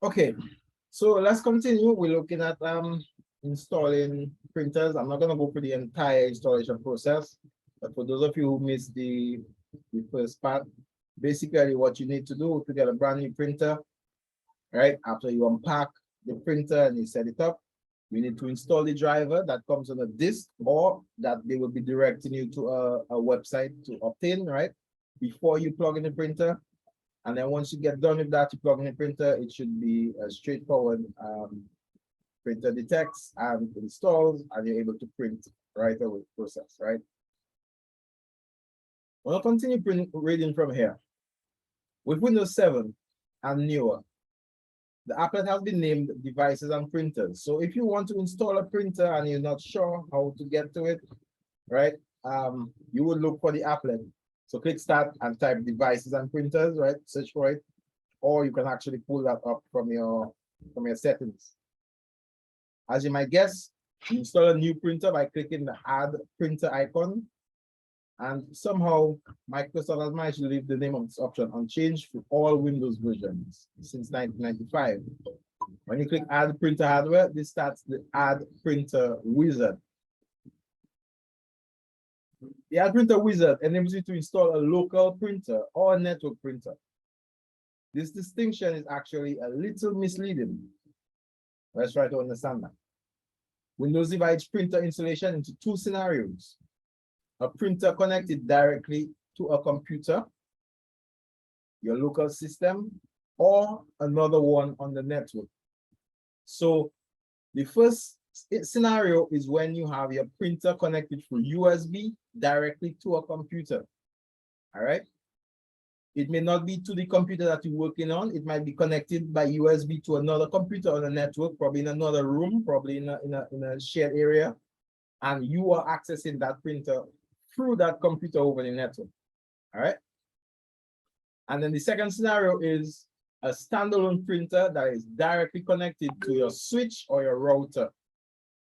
Okay, so let's continue. We're looking at installing printers. I'm not going to go through the entire installation process, but for those of you who missed the first part, basically what you need to do to get a brand new printer, right? After you unpack the printer and you set it up, you need to install the driver that comes on a disk, or that they will be directing you to a website to obtain, right? Before you plug in the printer. And then once you get done with that, you plug in the printer, it should be a straightforward printer detects and installs, and you're able to print right away process, right? We'll continue reading from here. With Windows 7 and newer, the applet has been named devices and printers. So if you want to install a printer and you're not sure how to get to it, right? You would look for the applet. So click start and type devices and printers, right? Search for it. Or you can actually pull that up from your settings. As you might guess, you install a new printer by clicking the add printer icon. And somehow Microsoft has managed to leave the name of this option unchanged for all Windows versions since 1995. When you click add printer hardware, this starts the add printer wizard. The Add Printer Wizard enables you to install a local printer or a network printer. This distinction is actually a little misleading. Let's try to understand that. Windows divides printer installation into two scenarios: a printer connected directly to a computer, your local system, or another one on the network. So the first scenario is when you have your printer connected through USB directly to a computer. All right. It may not be to the computer that you're working on. It might be connected by USB to another computer on a network, probably in another room, probably in a shared area. And you are accessing that printer through that computer over the network. All right. And then the second scenario is a standalone printer that is directly connected to your switch or your router.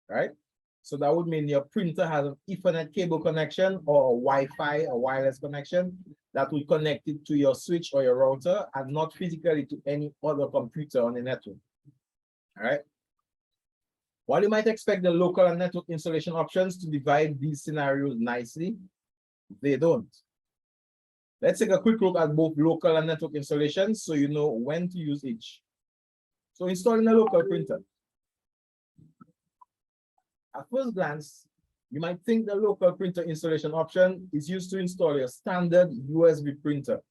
Right? So that would mean your printer has an Ethernet cable connection or a Wi-Fi, a wireless connection that will connect it to your switch or your router and not physically to any other computer on the network. All right. While you might expect the local and network installation options to divide these scenarios nicely, they don't. Let's take a quick look at both local and network installations so you know when to use each. So installing a local printer. At first glance, you might think the local printer installation option is used to install your standard USB printer.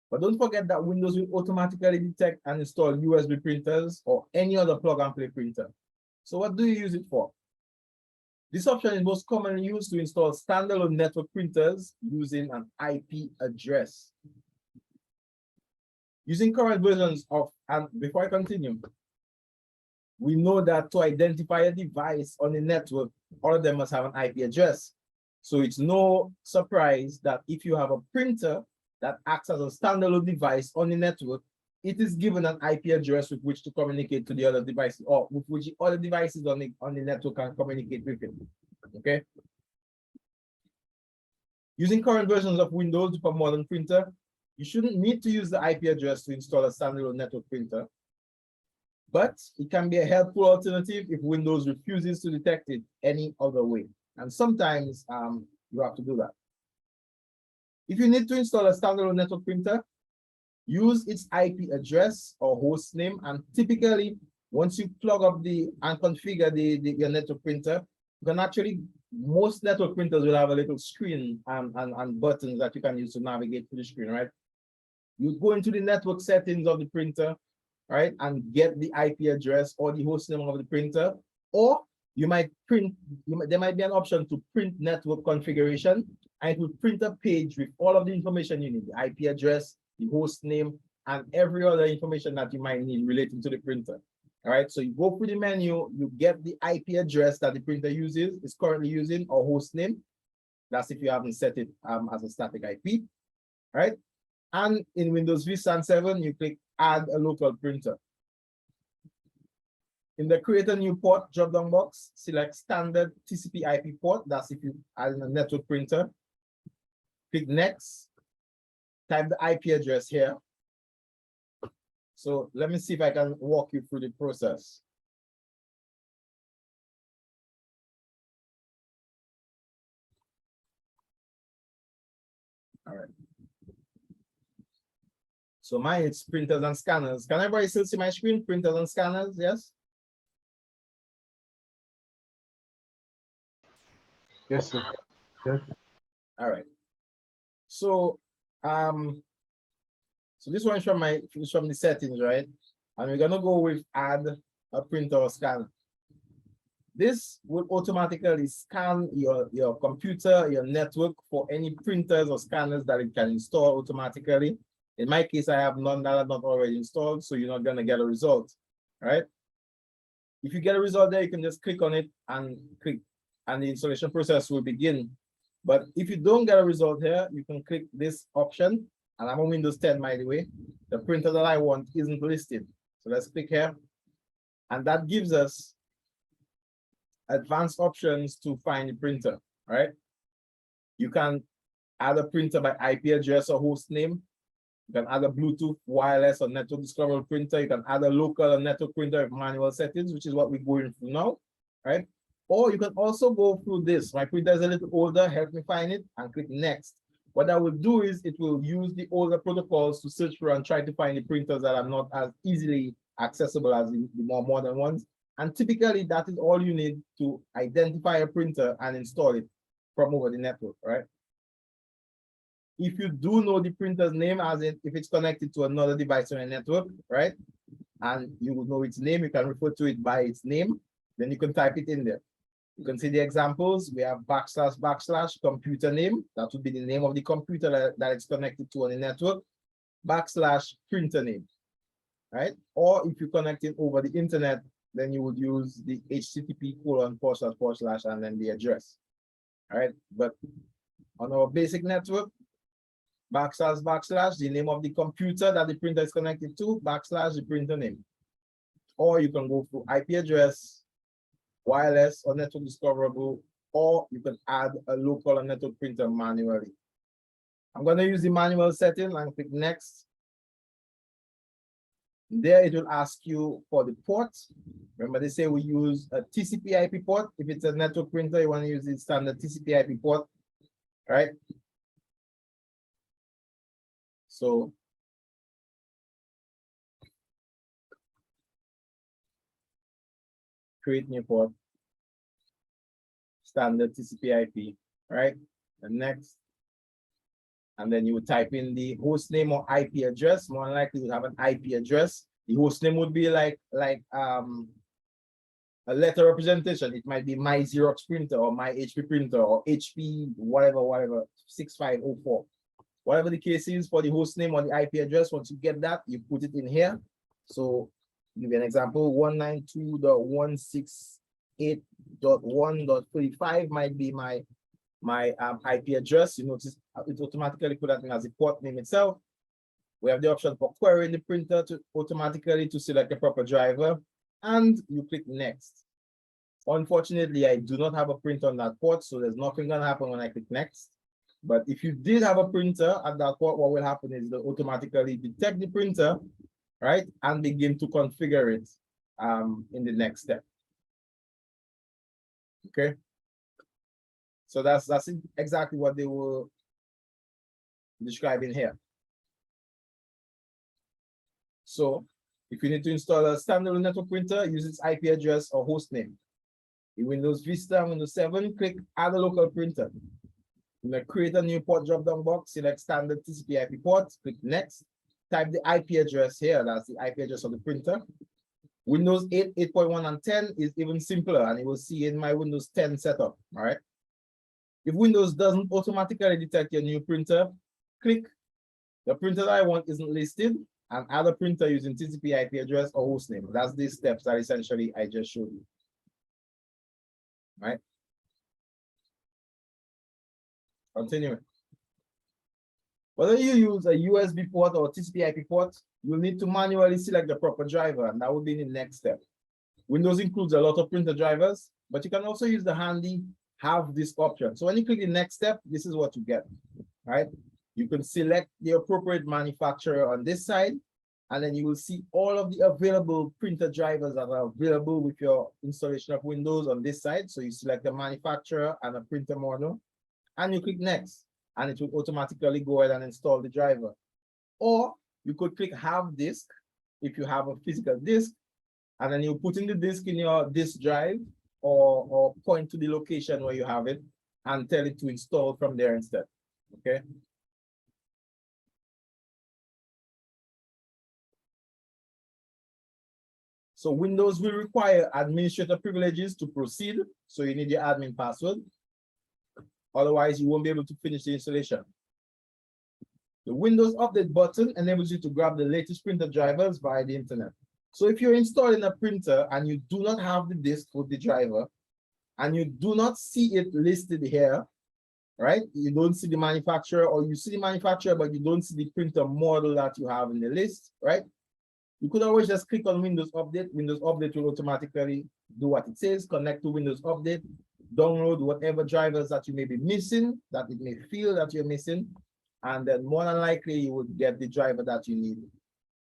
But don't forget that Windows will automatically detect and install USB printers or any other plug-and-play printer. So what do you use it for? This option is most commonly used to install standalone network printers using an IP address. Using current versions of, and before I continue, we know that to identify a device on the network, all of them must have an IP address. So it's no surprise that if you have a printer that acts as a standalone device on the network, it is given an IP address with which to communicate to the other devices, or with which other devices on the network can communicate with it. Okay. Using current versions of Windows for modern printer, you shouldn't need to use the IP address to install a standalone network printer. But it can be a helpful alternative if Windows refuses to detect it any other way. And sometimes you have to do that. If you need to install a standalone network printer, use its IP address or host name. And typically, once you plug up and configure your network printer, you can actually, most network printers will have a little screen and buttons that you can use to navigate to the screen, right? You go into the network settings of the printer, right, and get the IP address or the host name of the printer, or you might there might be an option to print network configuration, and it will print a page with all of the information you need, the IP address, the host name, and every other information that you might need relating to the printer. All right, so you go through the menu, you get the IP address that the printer is currently using, or host name. That's if you haven't set it as a static IP, right? And in Windows Vista and 7, you click Add a Local Printer. In the Create a New Port drop-down box, select Standard TCP IP port. That's if you add in a network printer. Click Next. Type the IP address here. So let me see if I can walk you through the process. All right. So mine is printers and scanners. Can everybody still see my screen? Printers and scanners, yes? Yes, sir. Yes. All right. So so this one is from the settings, right? And we're gonna go with add a printer or scanner. This will automatically scan your computer, your network for any printers or scanners that it can install automatically. In my case, I have none that are not already installed, so you're not gonna get a result, right? If you get a result there, you can just click on it and click, and the installation process will begin. But if you don't get a result here, you can click this option, and I'm on Windows 10, by the way. The printer that I want isn't listed. So let's click here, and that gives us advanced options to find the printer, right? You can add a printer by IP address or host name. You can add a Bluetooth, wireless, or network discoverable printer. You can add a local or network printer with manual settings, which is what we're going through now, right? Or you can also go through this. My printer is a little older, help me find it, and click next. What that will do is it will use the older protocols to search for and try to find the printers that are not as easily accessible as the more modern ones. And typically that is all you need to identify a printer and install it from over the network, right? If you do know the printer's name, as in if it's connected to another device on a network, right? And you will know its name, you can refer to it by its name, then you can type it in there. You can see the examples. We have / computer name. That would be the name of the computer that it's connected to on the network. / printer name, right? Or if you connect it over the internet, then you would use the http:// and then the address, all right? But on our basic network, / the name of the computer that the printer is connected to, / the printer name. Or you can go through IP address, wireless or network discoverable, or you can add a local or network printer manually. I'm going to use the manual setting and click next. There it will ask you for the port. Remember, they say we use a TCP/IP port. If it's a network printer, you want to use the standard TCP/IP port, right? So create new port, standard TCP/IP, right? And next. And then you would type in the host name or IP address. More than likely, you have an IP address. The host name would be like a letter representation. It might be my Xerox printer or my HP printer or HP, whatever, 6504. Whatever the case is for the host name or the IP address, once you get that, you put it in here. So give you an example, 192.168.1.35 might be my IP address. You notice it automatically put that in as the port name itself. We have the option for querying the printer to automatically to select a proper driver, and you click next. Unfortunately, I do not have a printer on that port, so there's nothing gonna happen when I click next. But if you did have a printer at that port, what will happen is it'll automatically detect the printer, right, and begin to configure it in the next step. Okay. So that's exactly what they were describing here. So if you need to install a standalone network printer, use its IP address or host name. In Windows Vista and Windows 7, click add a local printer. Create a new port drop-down box, select standard TCP/IP port, click next, type the IP address here, that's the IP address of the printer. Windows 8, 8.1, and 10 is even simpler, and you will see in my Windows 10 setup, all right? If Windows doesn't automatically detect your new printer, click the printer that I want isn't listed and add a printer using TCP/IP address or host name. That's these steps that essentially I just showed you, right? Continuing. Whether you use a USB port or TCP/IP port, you'll need to manually select the proper driver, and that will be the next step. Windows includes a lot of printer drivers, but you can also use the handy have this option. So when you click the next step, this is what you get, right? You can select the appropriate manufacturer on this side, and then you will see all of the available printer drivers that are available with your installation of Windows on this side. So you select the manufacturer and a printer model, and you click next, and it will automatically go ahead and install the driver. Or you could click have disk if you have a physical disk, and then you put in the disk in your disk drive, or point to the location where you have it and tell it to install from there instead. Okay. So Windows will require administrator privileges to proceed. So you need your admin password. Otherwise, you won't be able to finish the installation. The Windows Update button enables you to grab the latest printer drivers via the internet. So if you're installing a printer and you do not have the disk with the driver, and you do not see it listed here, right? You don't see the manufacturer, or you see the manufacturer, but you don't see the printer model that you have in the list, right? You could always just click on Windows Update. Windows Update will automatically do what it says, connect to Windows Update, download whatever drivers that you may be missing, that it may feel that you're missing, and then more than likely you would get the driver that you need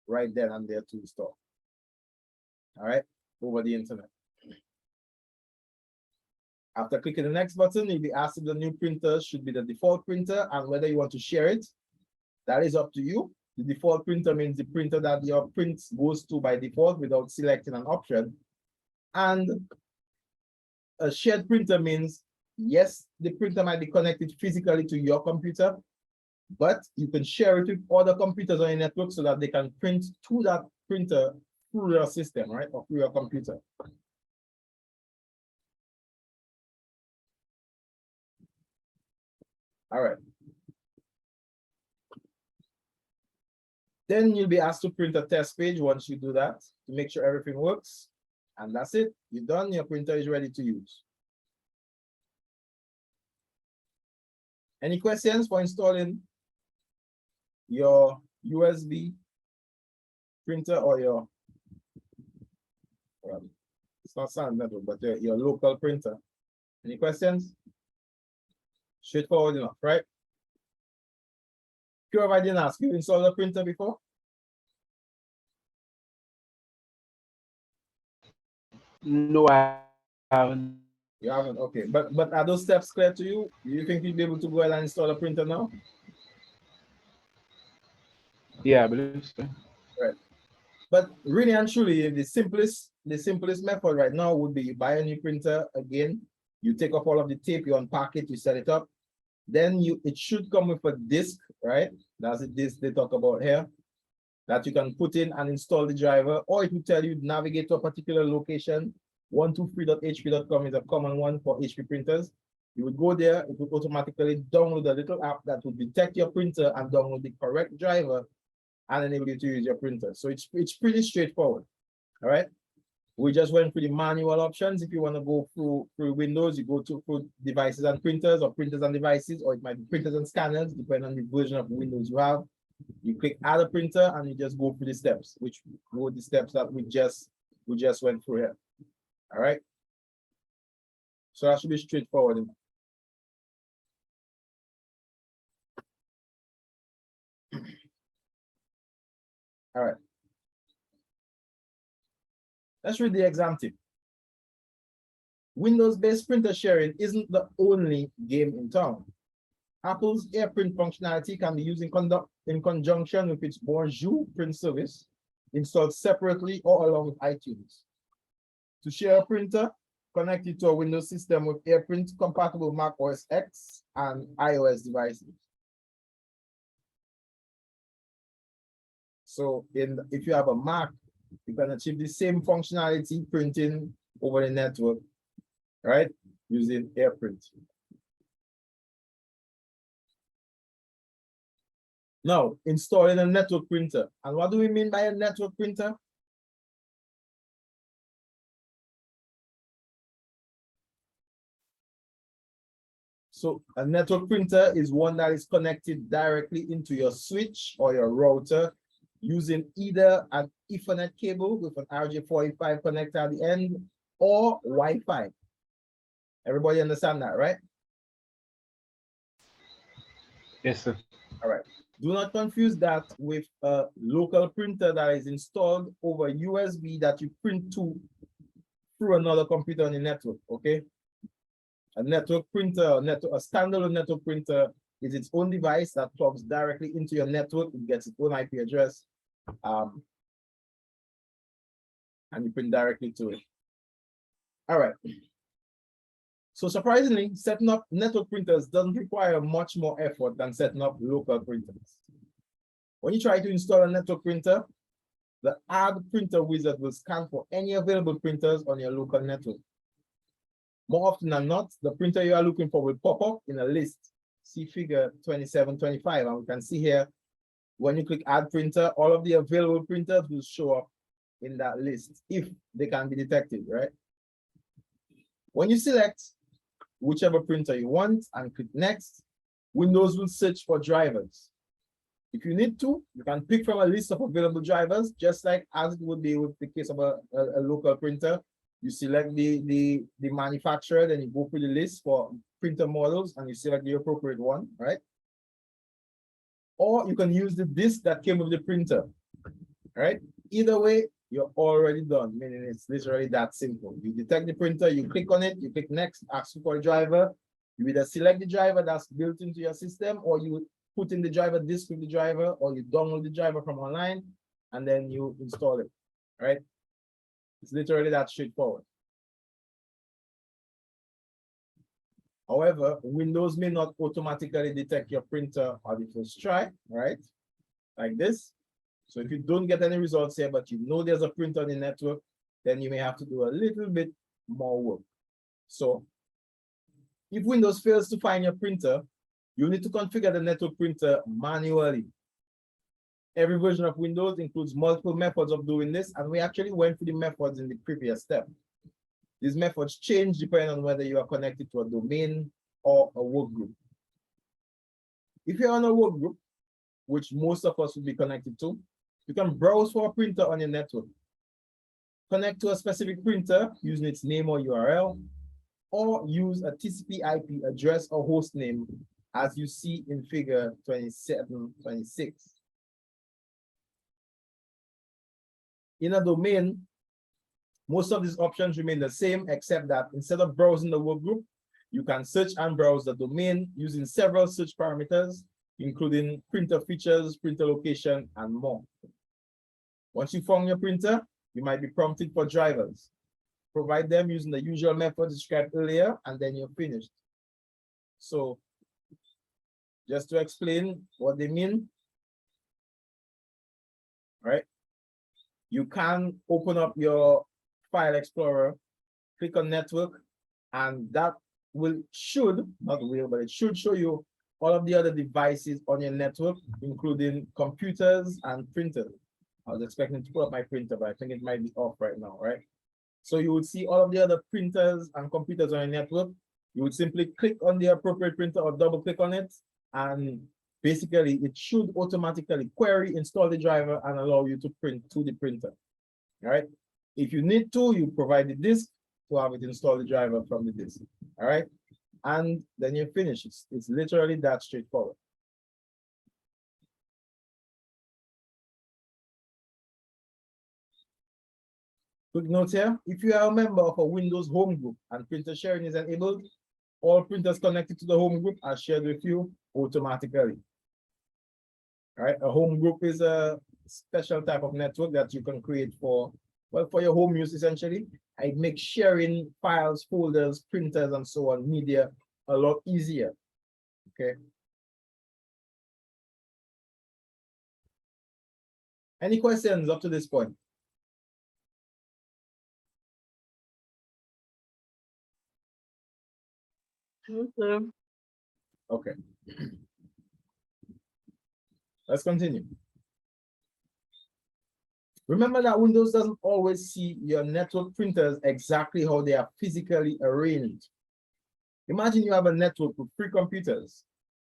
right then and there to install. All right, over the internet. After clicking the next button, you'll be asked if the new printer should be the default printer and whether you want to share it. That is up to you. The default printer means the printer that your print goes to by default without selecting an option. And a shared printer means, yes, the printer might be connected physically to your computer, but you can share it with other computers on your network so that they can print to that printer through your system, right, or through your computer. All right. Then you'll be asked to print a test page once you do that to make sure everything works. And that's it. You're done. Your printer is ready to use. Any questions for installing your USB printer or your, well, it's not Sun Network, but your local printer? Any questions? Straightforward enough, right? If I didn't ask, you installed a printer before? No, I haven't. You haven't, okay. But are those steps clear to you? Do you think you'll be able to go ahead and install a printer now? Yeah, I believe so. Right. But really and truly, the simplest method right now would be you buy a new printer again, you take off all of the tape, you unpack it, you set it up. Then it should come with a disk, right? That's the disk they talk about here, that you can put in and install the driver, or it will tell you navigate to a particular location. 123.hp.com is a common one for HP printers. You would go there, it would automatically download a little app that will detect your printer and download the correct driver and enable you to use your printer. So it's pretty straightforward. All right. We just went through the manual options. If you want to go through Windows, you go to devices and printers, or printers and devices, or it might be printers and scanners, depending on the version of Windows you have. You click add a printer and you just go through the steps, which were the steps that we just went through here. All right. So that should be straightforward. All right. Let's read the exam tip. Windows-based printer sharing isn't the only game in town. Apple's AirPrint functionality can be used in conjunction with its Bonjour print service, installed separately or along with iTunes. To share a printer, connect it to a Windows system with AirPrint compatible Mac OS X and iOS devices. So if you have a Mac, you can achieve the same functionality printing over the network, right? Using AirPrint. Now, installing a network printer. And what do we mean by a network printer? So a network printer is one that is connected directly into your switch or your router using either an Ethernet cable with an RJ45 connector at the end or Wi-Fi. Everybody understand that, right? Yes, sir. All right. Do not confuse that with a local printer that is installed over USB that you print to through another computer on the network, okay? A network printer, a standalone network printer is its own device that plugs directly into your network. It gets its own IP address, and you print directly to it. All right. So surprisingly, setting up network printers doesn't require much more effort than setting up local printers. When you try to install a network printer, the Add Printer wizard will scan for any available printers on your local network. More often than not, the printer you are looking for will pop up in a list. See figure 2725, and we can see here, when you click Add Printer, all of the available printers will show up in that list if they can be detected, right? When you select whichever printer you want and click Next, Windows will search for drivers. If you need to, you can pick from a list of available drivers, just like as it would be with the case of a local printer. You select the manufacturer, then you go through the list for printer models and you select the appropriate one, right? Or you can use the disk that came with the printer, right? Either way, you're already done, meaning it's literally that simple. You detect the printer, you click on it, you click Next, ask for a driver. You either select the driver that's built into your system, or you put in the driver disk with the driver, or you download the driver from online, and then you install it, right? It's literally that straightforward. However, Windows may not automatically detect your printer on the first try, right? Like this. So if you don't get any results here, but you know there's a printer on the network, then you may have to do a little bit more work. So if Windows fails to find your printer, you need to configure the network printer manually. Every version of Windows includes multiple methods of doing this, and we actually went through the methods in the previous step. These methods change depending on whether you are connected to a domain or a work group. If you're on a work group, which most of us will be connected to, you can browse for a printer on your network. Connect to a specific printer using its name or URL, or use a TCP/IP address or host name, as you see in figure 2726. In a domain, most of these options remain the same, except that instead of browsing the workgroup, you can search and browse the domain using several search parameters, including printer features, printer location, and more. Once you found your printer, you might be prompted for drivers. Provide them using the usual method described earlier, and then you're finished. So just to explain what they mean, right? You can open up your File Explorer, click on Network, and that it should show you all of the other devices on your network, including computers and printers. I was expecting to pull up my printer, but I think it might be off right now, right? So you would see all of the other printers and computers on your network. You would simply click on the appropriate printer or double click on it, and basically it should automatically query, install the driver, and allow you to print to the printer, all right? If you need to, you provide the disk to have it install the driver from the disk, all right? And then you finish. It's literally that straightforward. Quick note here, if you are a member of a Windows home group and printer sharing is enabled, all printers connected to the home group are shared with you automatically. All right, a home group is a special type of network that you can create for, well, for your home use essentially. It makes sharing files, folders, printers, and so on, media, a lot easier, okay? Any questions up to this point? Okay. Let's continue. Remember that Windows doesn't always see your network printers exactly how they are physically arranged. Imagine you have a network with 3 computers,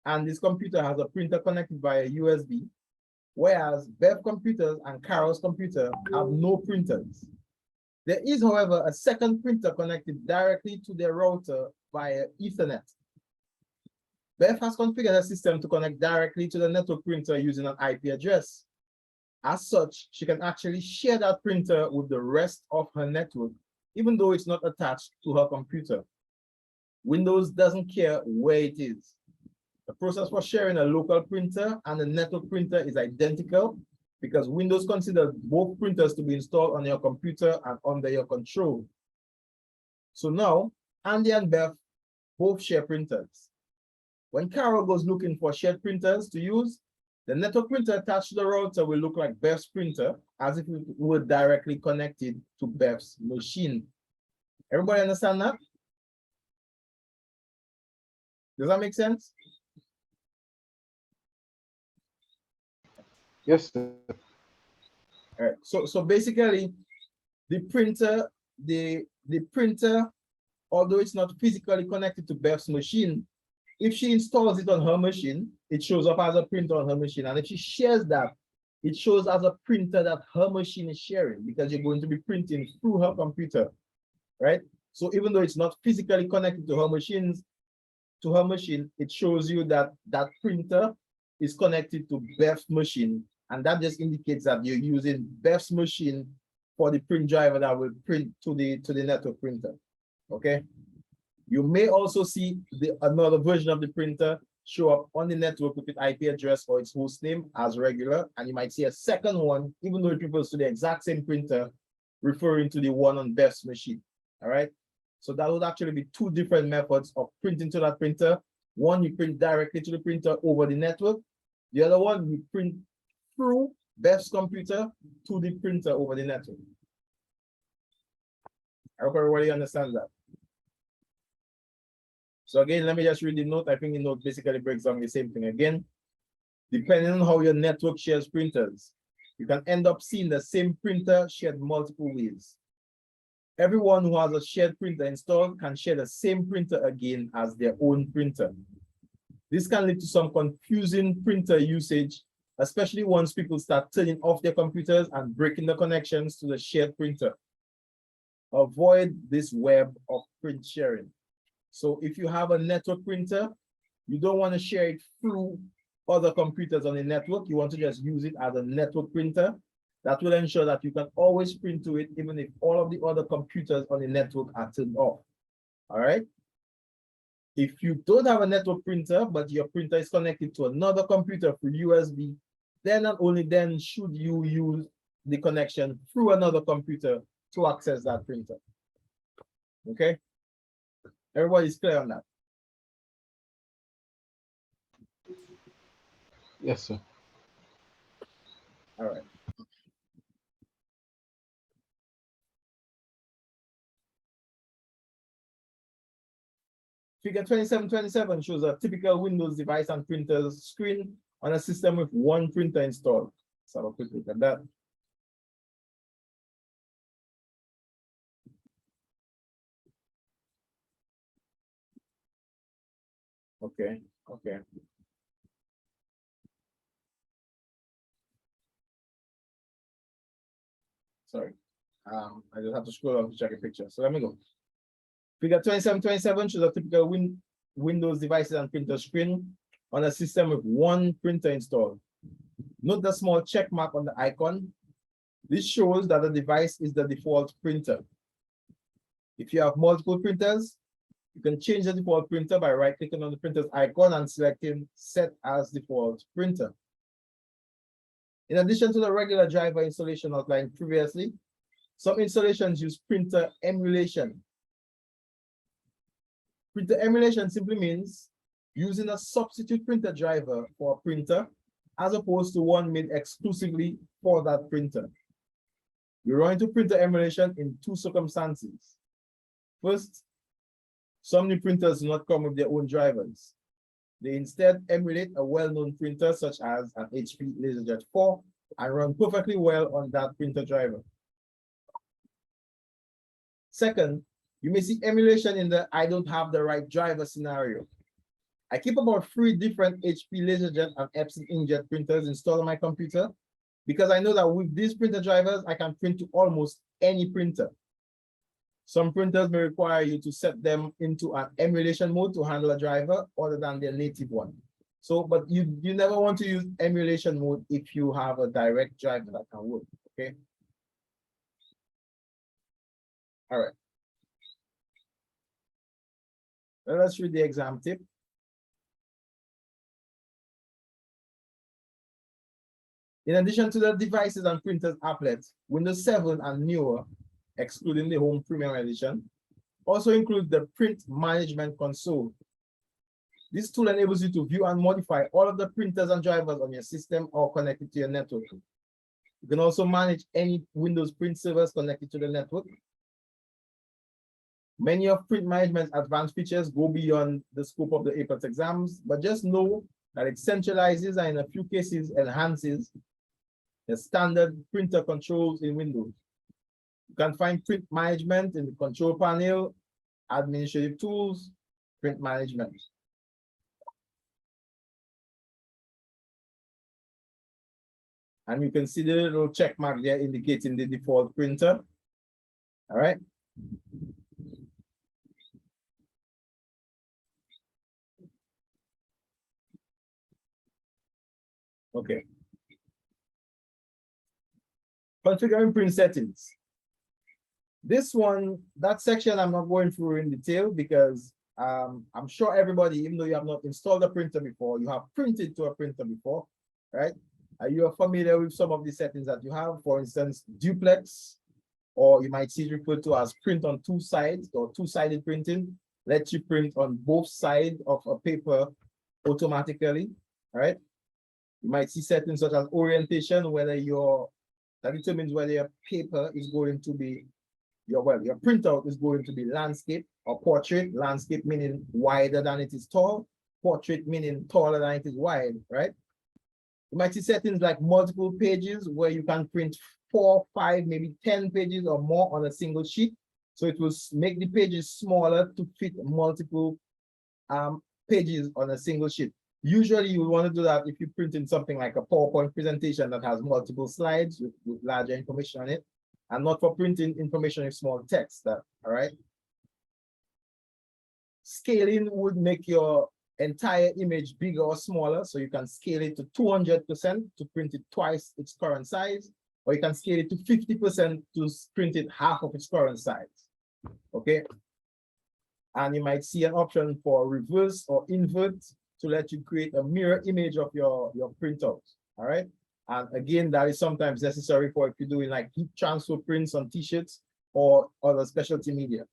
and this computer has a printer connected via USB, whereas Bev computers and Carol's computer have no printers. There is, however, a second printer connected directly to their router via Ethernet. Beth has configured a system to connect directly to the network printer using an IP address. As such, she can actually share that printer with the rest of her network, even though it's not attached to her computer. Windows doesn't care where it is. The process for sharing a local printer and a network printer is identical because Windows considers both printers to be installed on your computer and under your control. So now, Andy and Beth both share printers. When Carol goes looking for shared printers to use, the network printer attached to the router will look like Beth's printer as if it were directly connected to Beth's machine. Everybody understand that? Does that make sense? Yes, sir. All right. So basically, the printer, although it's not physically connected to Beth's machine, if she installs it on her machine, it shows up as a printer on her machine. And if she shares that, it shows as a printer that her machine is sharing because you're going to be printing through her computer, right? So even though it's not physically connected to her machine, it shows you that that printer is connected to Beth's machine. And that just indicates that you're using Beth's machine for the print driver that will print to the network printer, okay? You may also see another version of the printer show up on the network with its IP address or its host name as regular, and you might see a second one, even though it refers to the exact same printer, referring to the one on Beth's machine, all right? So that would actually be two different methods of printing to that printer. One, you print directly to the printer over the network. The other one, you print through Beth's computer to the printer over the network. I hope everybody understands that. So again, let me just read the note. I think the note basically breaks down the same thing again. Depending on how your network shares printers, you can end up seeing the same printer shared multiple ways. Everyone who has a shared printer installed can share the same printer again as their own printer. This can lead to some confusing printer usage, especially once people start turning off their computers and breaking the connections to the shared printer. Avoid this web of print sharing. So if you have a network printer, you don't want to share it through other computers on the network. You want to just use it as a network printer. That will ensure that you can always print to it, even if all of the other computers on the network are turned off. All right. If you don't have a network printer, but your printer is connected to another computer through USB, then and only then should you use the connection through another computer to access that printer. Okay. Everybody's clear on that? Yes, sir. All right. Figure 2727 shows a typical Windows device and printer's screen on a system with one printer installed. Let's have a quick look at that. Okay, okay. Sorry. I just have to scroll down to check a picture. So let me go. Figure 2727 shows a typical Windows devices and printer screen on a system with one printer installed. Note the small check mark on the icon. This shows that the device is the default printer. If you have multiple printers, you can change the default printer by right-clicking on the printer's icon and selecting Set as Default Printer. In addition to the regular driver installation outlined previously, some installations use printer emulation. Printer emulation simply means using a substitute printer driver for a printer as opposed to one made exclusively for that printer. You run into printer emulation in two circumstances. First, some new printers do not come with their own drivers. They instead emulate a well-known printer such as an HP LaserJet 4 and run perfectly well on that printer driver. Second, you may see emulation in the I don't have the right driver scenario. I keep about 3 different HP LaserJet and Epson inkjet printers installed on my computer because I know that with these printer drivers, I can print to almost any printer. Some printers may require you to set them into an emulation mode to handle a driver other than their native one. So, but you never want to use emulation mode if you have a direct driver that can work, okay? All right. Well, let's read the exam tip. In addition to the devices and printers applets, Windows 7 and newer, excluding the Home Premium Edition, also include the Print Management Console. This tool enables you to view and modify all of the printers and drivers on your system or connected to your network. You can also manage any Windows print servers connected to the network. Many of Print Management's advanced features go beyond the scope of the APEX exams, but just know that it centralizes and in a few cases enhances the standard printer controls in Windows. You can find Print Management in the control panel, administrative tools, Print Management. And you can see the little check mark there indicating the default printer. All right. Okay. Configuring print settings. This one, that section I'm not going through in detail because I'm sure everybody, even though you have not installed a printer before, you have printed to a printer before, right? Are you familiar with some of the settings that you have? For instance, duplex, or you might see it referred to as print on two sides or two-sided printing, lets you print on both sides of a paper automatically, right? You might see settings such as orientation, that determines whether your paper is going to be, your printout is going to be landscape or portrait, landscape meaning wider than it is tall, portrait meaning taller than it is wide, right? You might see settings like multiple pages where you can print 4, 5, maybe 10 pages or more on a single sheet. So it will make the pages smaller to fit multiple pages on a single sheet. Usually you want to do that if you're printing something like a PowerPoint presentation that has multiple slides with larger information on it, and not for printing information with small text. All right. Scaling would make your entire image bigger or smaller, so you can scale it to 200% to print it twice its current size, or you can scale it to 50% to print it half of its current size. Okay. And you might see an option for reverse or invert to let you create a mirror image of your printout. All right. And again, that is sometimes necessary for if you're doing like heat transfer prints on t-shirts or other specialty media.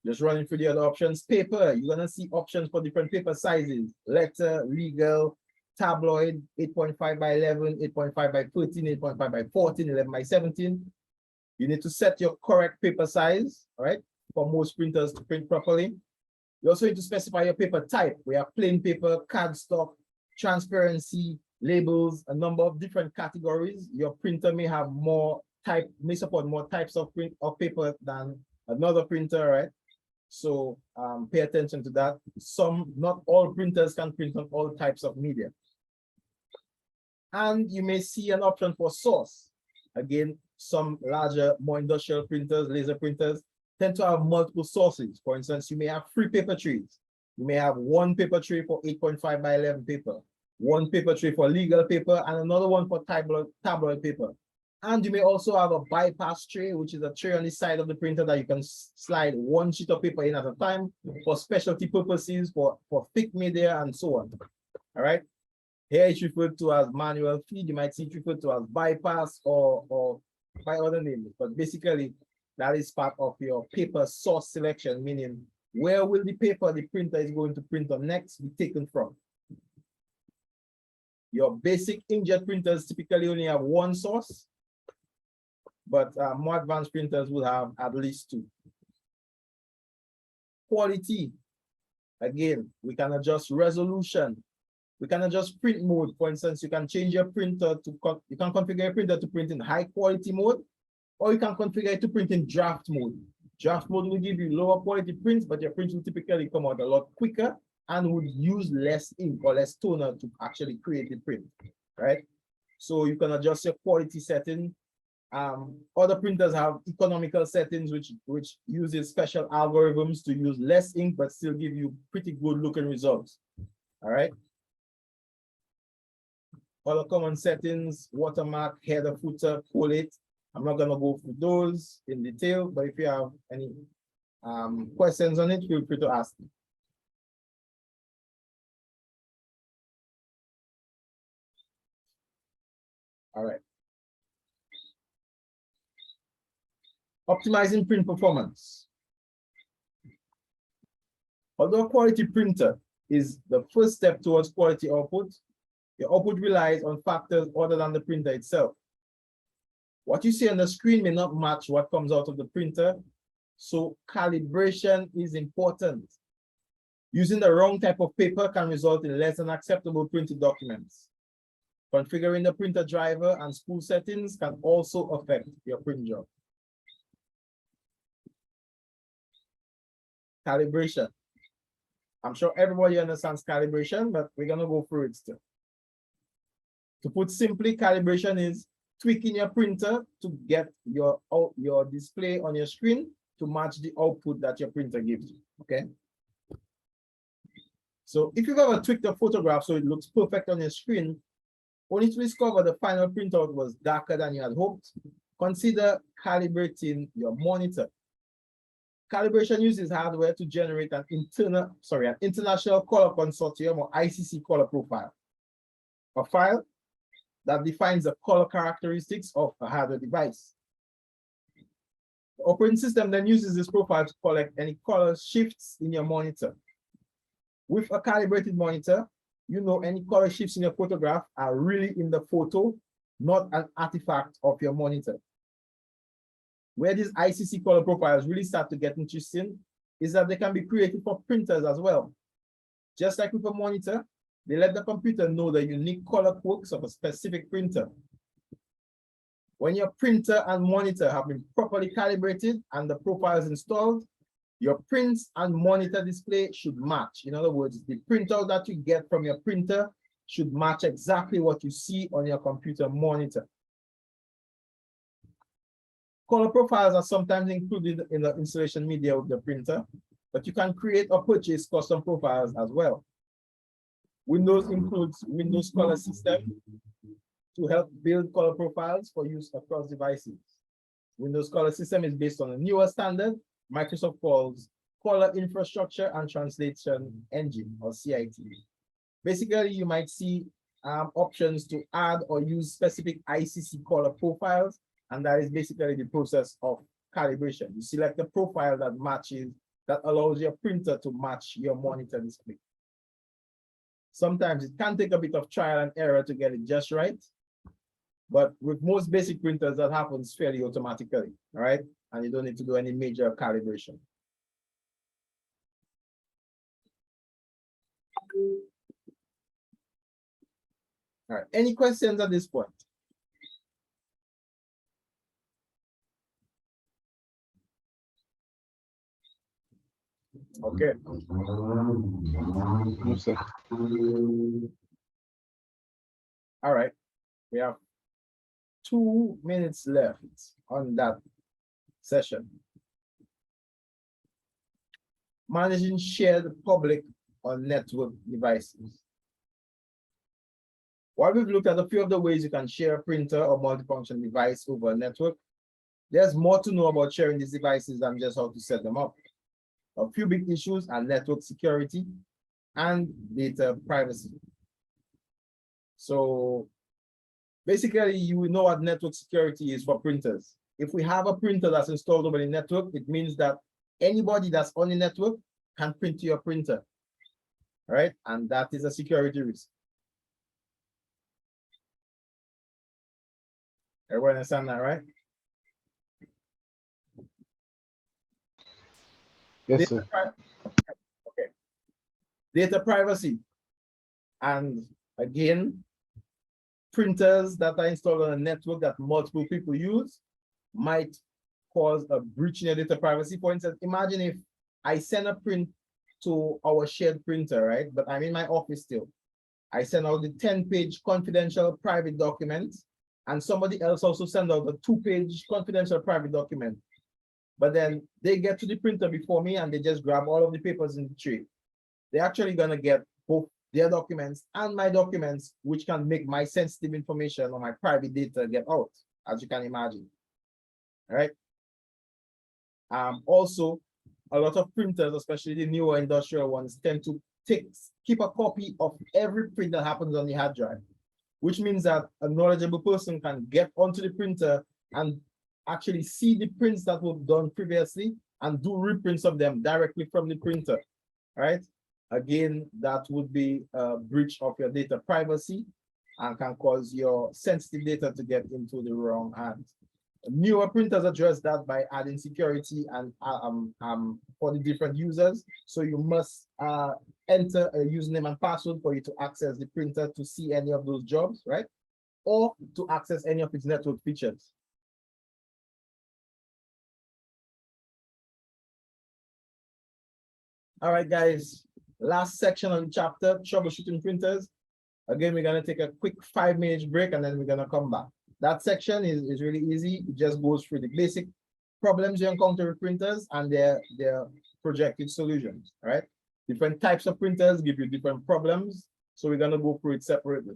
Just running through the other options. Paper, you're gonna see options for different paper sizes: letter, legal, tabloid, 8.5 by 11, 8.5 by 13, 8.5 by 14, 11 by 17. You need to set your correct paper size, all right, for most printers to print properly. You also need to specify your paper type. We have plain paper, cardstock, transparency, labels, a number of different categories. Your printer may have may support more types of paper than another printer, right? So pay attention to that. Not all printers can print on all types of media. And you may see an option for source. Again, some larger, more industrial printers, laser printers, tend to have multiple sources. For instance, you may have 3 paper trays. You may have one paper tray for 8.5 by 11 paper, one paper tray for legal paper, and another one for tabloid paper. And you may also have a bypass tray, which is a tray on the side of the printer that you can slide one sheet of paper in at a time for specialty purposes, for thick media, and so on. All right. Here it's referred to as manual feed. You might see it referred to as bypass or by other names, but basically that is part of your paper source selection, meaning where will the paper the printer is going to print on next be taken from. Your basic inkjet printers typically only have one source, but more advanced printers will have at least 2. Quality, again, we can adjust resolution. We can adjust print mode. For instance, you can change your printer you can configure your printer to print in high quality mode, or you can configure it to print in draft mode. Draft mode will give you lower quality prints, but your print will typically come out a lot quicker and would use less ink or less toner to actually create the print, right? So you can adjust your quality setting Other printers have economical settings which uses special algorithms to use less ink but still give you pretty good looking results. All right. Other common settings: watermark, header, footer, collate. I'm not gonna go through those in detail, but if you have any questions on it, feel free to ask me. All right. Optimizing print performance. Although a quality printer is the first step towards quality output, your output relies on factors other than the printer itself. What you see on the screen may not match what comes out of the printer, so calibration is important. Using the wrong type of paper can result in less than acceptable printed documents. Configuring the printer driver and spool settings can also affect your print job. Calibration. I'm sure everybody understands calibration, but we're gonna go through it still. To put simply, calibration is tweaking your printer to get your display on your screen to match the output that your printer gives you, okay? So if you've ever tweaked a photograph so it looks perfect on your screen, only to discover the final printout was darker than you had hoped, consider calibrating your monitor. Calibration uses hardware to generate an international color consortium or ICC color profile, a file that defines the color characteristics of a hardware device. The operating system then uses this profile to collect any color shifts in your monitor. With a calibrated monitor, you know any color shifts in your photograph are really in the photo, not an artifact of your monitor. Where these ICC color profiles really start to get interesting is that they can be created for printers as well. Just like with a monitor, they let the computer know the unique color quirks of a specific printer. When your printer and monitor have been properly calibrated and the profiles installed, your prints and monitor display should match. In other words, the printout that you get from your printer should match exactly what you see on your computer monitor. Color profiles are sometimes included in the installation media of the printer, but you can create or purchase custom profiles as well. Windows includes Windows Color System to help build color profiles for use across devices. Windows Color System is based on a newer standard Microsoft calls Color Infrastructure and Translation Engine, or CIT. Basically, you might see options to add or use specific ICC color profiles, and that is basically the process of calibration. You select the profile that matches, that allows your printer to match your monitor display. Sometimes it can take a bit of trial and error to get it just right, but with most basic printers, that happens fairly automatically, all right? And you don't need to do any major calibration. All right, any questions at this point? Okay. No, sir. All right, we have 2 minutes left on that session. Managing shared public or network devices. While we've looked at a few of the ways you can share a printer or multifunction device over a network, there's more to know about sharing these devices than just how to set them up. A few big issues are network security and data privacy. So basically, you know what network security is for printers. If we have a printer that's installed over the network, it means that anybody that's on the network can print to your printer, right? And that is a security risk. Everyone understand that, right? Yes, sir. Okay. Data privacy. And again, printers that are installed on a network that multiple people use might cause a breach in your data privacy. For instance, imagine if I send a print to our shared printer, right? But I'm in my office still. I send out the 10-page confidential private document and somebody else also send out a 2-page confidential private document. But then they get to the printer before me and they just grab all of the papers in the tray. They're actually gonna get both their documents and my documents, which can make my sensitive information or my private data get out, as you can imagine. All right. Also, a lot of printers, especially the newer industrial ones, tend to keep a copy of every print that happens on the hard drive, which means that a knowledgeable person can get onto the printer and actually see the prints that were done previously and do reprints of them directly from the printer, right? Again, that would be a breach of your data privacy and can cause your sensitive data to get into the wrong hands. Newer printers address that by adding security and for the different users. So you must enter a username and password for you to access the printer to see any of those jobs, right? Or to access any of its network features. All right, guys, last section of the chapter, troubleshooting printers. Again, we're gonna take a quick 5-minute break and then we're gonna come back. That section is really easy. It just goes through the basic problems you encounter with printers and their projected solutions, right? Different types of printers give you different problems. So we're gonna go through it separately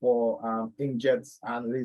for inkjets and laser